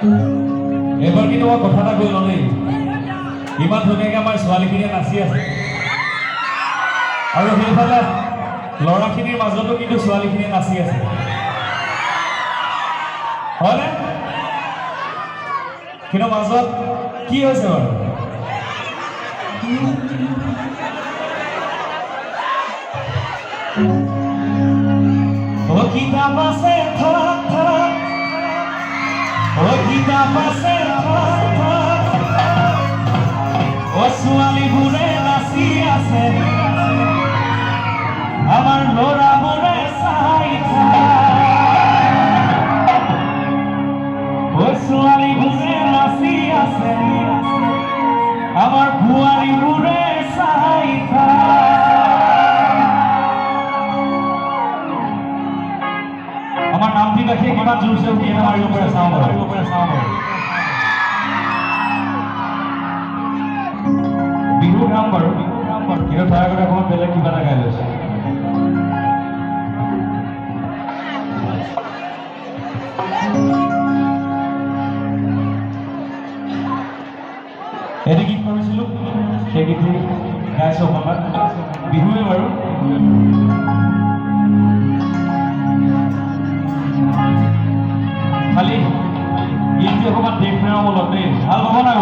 এবাৰ কিন্তু মই কথা এটা কৈ লওঁ দেই, ইমান ধুনীয়াকৈ আমাৰ ছোৱালীখিনিয়ে নাচি আছে আৰু সেইফালে ল'ৰাখিনিৰ মাজতো কিন্তু ছোৱালীখিনিয়ে নাচি আছে, হয়নে? কিন্তু মাজত কি হৈছে বাৰু? কিতাপ আছে থাক থাক, কিতাপ আছে থাক থাক, ছোৱালীবোৰে নাচি আছে, আমাৰ ল'ৰাবোৰে চাই থাক, ছোৱালীবোৰে নাচি আছে, আমাৰ বোৱাৰীবোৰে চাই থাক। আমাৰ নামটি বাসীয়ে কিমান জোৰছে উঠিয়ে মাৰিব পাৰে চাওঁ বাৰু। বিহু গাম বাৰু, কিন্তু তাৰ আগতে অকণমান বেলেগ কিবা এটা গাই লৈছে। এটি গীত কৰিছিলোঁ, সেই গীতটি গাইছোঁ অকণমান, বিহুৱে বাৰু। খালি গীতটি অকণমান দেশ প্ৰেমমূলক দেই, ভাল হ'ব নাই?